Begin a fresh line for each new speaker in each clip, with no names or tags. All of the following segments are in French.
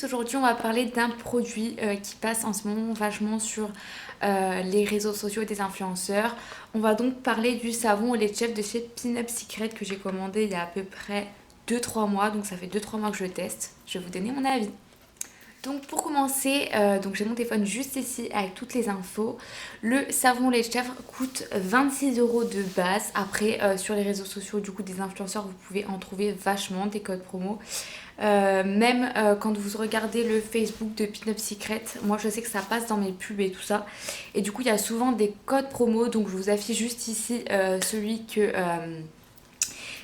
tous, aujourd'hui on va parler d'un produit qui passe en ce moment vachement sur les réseaux sociaux des influenceurs. On va donc parler du savon au lait de chèvre de chez Pin Up Secret que j'ai commandé il y a à peu près 2-3 mois, donc ça fait 2-3 mois que je le teste. Je vais vous donner mon avis. Donc pour commencer, donc j'ai mon téléphone juste ici avec toutes les infos. Le savon lait de chèvre coûte 26 € de base. Après sur les réseaux sociaux du coup des influenceurs vous pouvez en trouver vachement des codes promo. Même quand vous regardez le Facebook de Pin Up Secret, moi je sais que ça passe dans mes pubs et tout ça. Et du coup il y a souvent des codes promo, donc je vous affiche juste ici celui que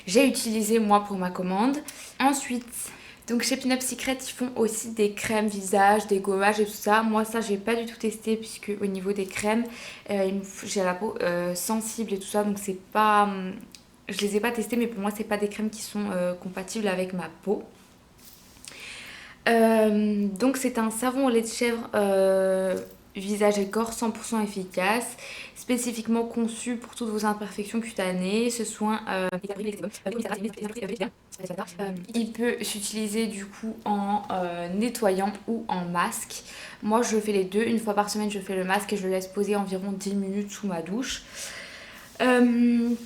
j'ai utilisé moi pour ma commande. Ensuite, donc chez Pin Up Secret, ils font aussi des crèmes visage, des gommages et tout ça. Moi ça j'ai pas du tout testé puisque au niveau des crèmes, j'ai la peau sensible et tout ça, donc c'est pas... je les ai pas testées, mais pour moi c'est pas des crèmes qui sont compatibles avec ma peau. Donc c'est un savon au lait de chèvre visage et corps 100% efficace, spécifiquement conçu pour toutes vos imperfections cutanées. Ce soin il peut s'utiliser du coup en nettoyant ou en masque. Moi je fais les deux, une fois par semaine je fais le masque et je le laisse poser environ 10 minutes sous ma douche. Du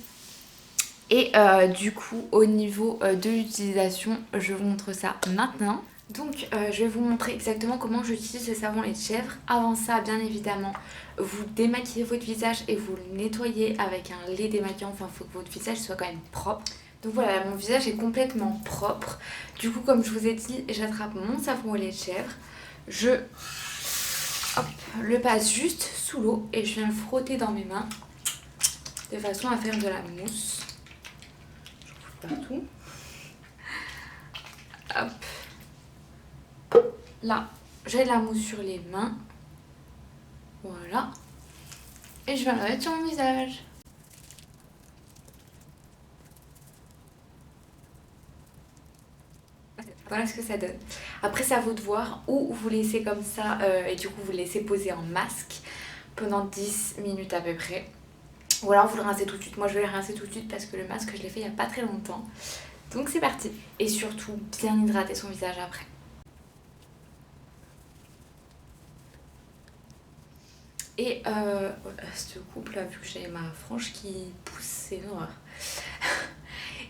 coup au niveau de l'utilisation, je vous montre ça maintenant. Donc je vais vous montrer exactement comment j'utilise ce savon lait de chèvre. Avant ça, bien évidemment, vous démaquillez votre visage et vous le nettoyez avec un lait démaquillant. Enfin, il faut que votre visage soit quand même propre. Donc voilà, mon visage est complètement propre. Du coup, comme je vous ai dit, j'attrape mon savon au lait de chèvre. Je le passe juste sous l'eau et je viens le frotter dans mes mains de façon à faire de la mousse. Je fous partout. Hop. Là, j'ai de la mousse sur les mains. Voilà. Et je vais la mettre sur mon visage. Voilà ce que ça donne. Après, c'est à vous de voir, ou vous laissez comme ça et du coup vous le laissez poser en masque pendant 10 minutes à peu près. Ou alors vous le rincez tout de suite. Moi je vais le rincer tout de suite parce que le masque je l'ai fait il n'y a pas très longtemps. Donc c'est parti. Et surtout bien hydrater son visage après. Et ce couple là, vu que j'ai ma frange qui pousse, c'est une horreur.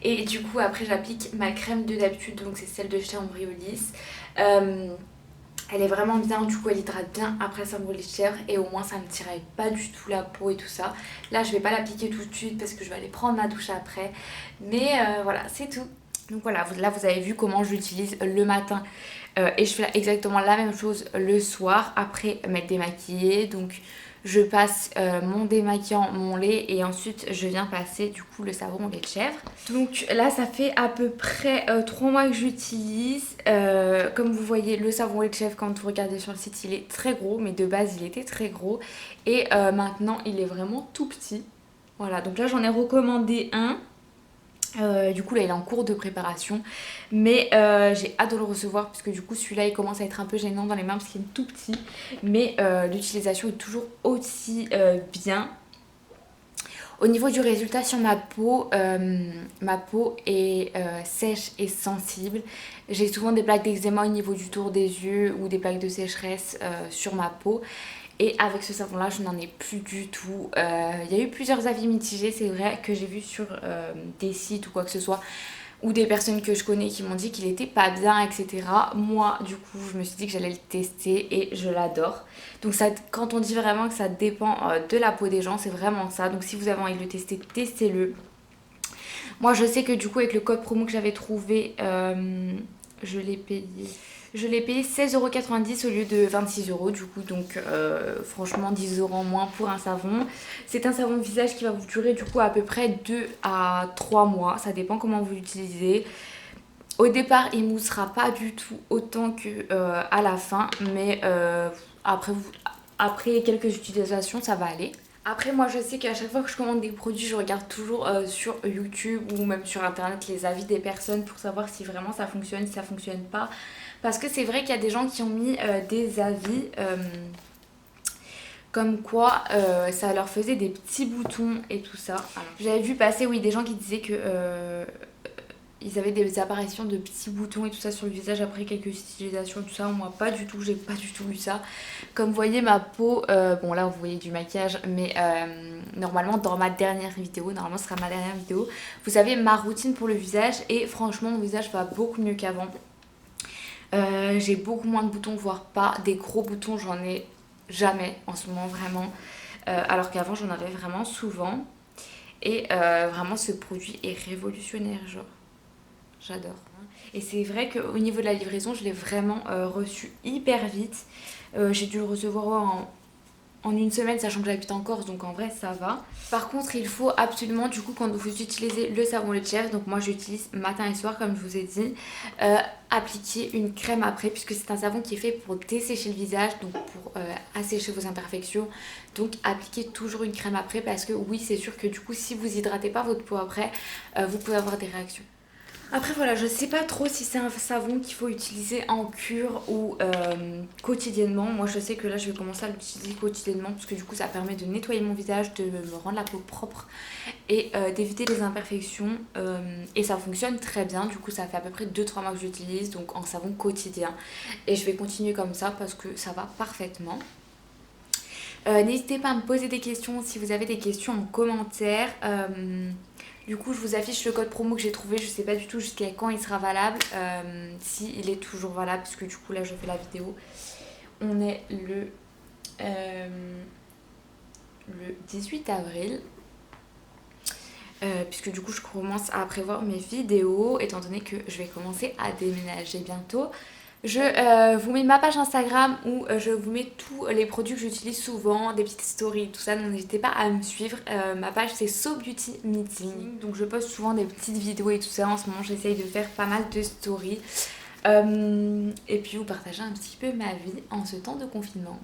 Et du coup après j'applique ma crème de d'habitude, donc c'est celle de chez Embryolisse. Elle est vraiment bien, du coup elle hydrate bien après le savon lait de chèvre et au moins ça ne me tiraille pas du tout la peau et tout ça. Là je vais pas l'appliquer tout de suite parce que je vais aller prendre ma douche après. Mais voilà, c'est tout. Donc voilà, là vous avez vu comment je l'utilise le matin et je fais exactement la même chose le soir après m'être démaquillée. Donc je passe mon démaquillant, mon lait et ensuite je viens passer du coup le savon au lait de chèvre. Donc là ça fait à peu près 3 mois que j'utilise. Comme vous voyez le savon au lait de chèvre, quand vous regardez sur le site, il est très gros, mais de base il était très gros. Et maintenant il est vraiment tout petit. Voilà, donc là j'en ai recommandé un. Du coup là il est en cours de préparation, mais j'ai hâte de le recevoir parce que du coup celui-là il commence à être un peu gênant dans les mains parce qu'il est tout petit, mais l'utilisation est toujours aussi bien. Au niveau du résultat sur ma peau est sèche et sensible. J'ai souvent des plaques d'eczéma au niveau du tour des yeux ou des plaques de sécheresse sur ma peau. Et avec ce savon là je n'en ai plus du tout. Il y a eu plusieurs avis mitigés, c'est vrai, que j'ai vu sur des sites ou quoi que ce soit, ou des personnes que je connais qui m'ont dit qu'il était pas bien, etc. Moi du coup je me suis dit que j'allais le tester et je l'adore. Donc ça, quand on dit vraiment que ça dépend de la peau des gens, c'est vraiment ça. Donc si vous avez envie de le tester, testez-le. Moi je sais que du coup avec le code promo que j'avais trouvé, je l'ai payé 16,90 € au lieu de 26 € du coup, donc franchement 10 € en moins pour un savon. C'est un savon visage qui va vous durer du coup à peu près 2 à 3 mois, ça dépend comment vous l'utilisez. Au départ il moussera pas du tout autant que à la fin, mais après quelques utilisations ça va aller. Après moi je sais qu'à chaque fois que je commande des produits je regarde toujours sur YouTube ou même sur internet les avis des personnes pour savoir si vraiment ça fonctionne, si ça fonctionne pas. Parce que c'est vrai qu'il y a des gens qui ont mis des avis comme quoi ça leur faisait des petits boutons et tout ça. Alors, j'avais vu passer oui des gens qui disaient que ils avaient des apparitions de petits boutons et tout ça sur le visage après quelques utilisations et tout ça. Moi pas du tout, j'ai pas du tout eu ça. Comme vous voyez ma peau, bon là vous voyez du maquillage, mais normalement dans ma dernière vidéo, normalement ce sera ma dernière vidéo, vous avez ma routine pour le visage et franchement mon visage va beaucoup mieux qu'avant. J'ai beaucoup moins de boutons, voire pas. Des gros boutons j'en ai jamais en ce moment vraiment. Alors qu'avant j'en avais vraiment souvent. Et vraiment ce produit est révolutionnaire, genre j'adore. Et c'est vrai qu'au niveau de la livraison je l'ai vraiment reçu hyper vite. J'ai dû le recevoir en une semaine, sachant que j'habite en Corse, donc en vrai ça va. Par contre il faut absolument, du coup quand vous utilisez le savon lait de chèvre, donc moi j'utilise matin et soir comme je vous ai dit, appliquer une crème après, puisque c'est un savon qui est fait pour dessécher le visage, donc pour assécher vos imperfections. Donc appliquez toujours une crème après, parce que oui c'est sûr que du coup si vous hydratez pas votre peau après, vous pouvez avoir des réactions. Après voilà, je sais pas trop si c'est un savon qu'il faut utiliser en cure ou quotidiennement. Moi je sais que là je vais commencer à l'utiliser quotidiennement parce que du coup ça permet de nettoyer mon visage, de me rendre la peau propre et d'éviter les imperfections. Et ça fonctionne très bien, du coup ça fait à peu près 2-3 mois que j'utilise, donc en savon quotidien. Et je vais continuer comme ça parce que ça va parfaitement. N'hésitez pas à me poser des questions si vous avez des questions en commentaire. Du coup je vous affiche le code promo que j'ai trouvé, je sais pas du tout jusqu'à quand il sera valable, si il est toujours valable, parce que du coup là je fais la vidéo. On est le 18 avril, puisque du coup je commence à prévoir mes vidéos, étant donné que je vais commencer à déménager bientôt. Je vous mets ma page Instagram où je vous mets tous les produits que j'utilise souvent, des petites stories, tout ça, donc n'hésitez pas à me suivre. Ma page c'est So Beauty Meeting, donc je poste souvent des petites vidéos et tout ça. En ce moment j'essaye de faire pas mal de stories et puis vous partager un petit peu ma vie en ce temps de confinement.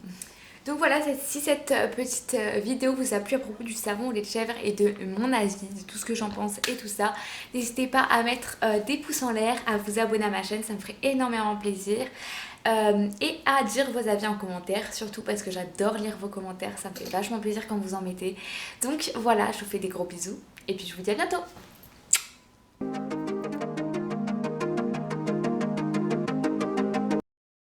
Donc voilà, si cette petite vidéo vous a plu à propos du savon au lait de chèvre et de mon avis, de tout ce que j'en pense et tout ça, n'hésitez pas à mettre des pouces en l'air, à vous abonner à ma chaîne, ça me ferait énormément plaisir. Et à dire vos avis en commentaire, surtout parce que j'adore lire vos commentaires, ça me fait vachement plaisir quand vous en mettez. Donc voilà, je vous fais des gros bisous et puis je vous dis à bientôt.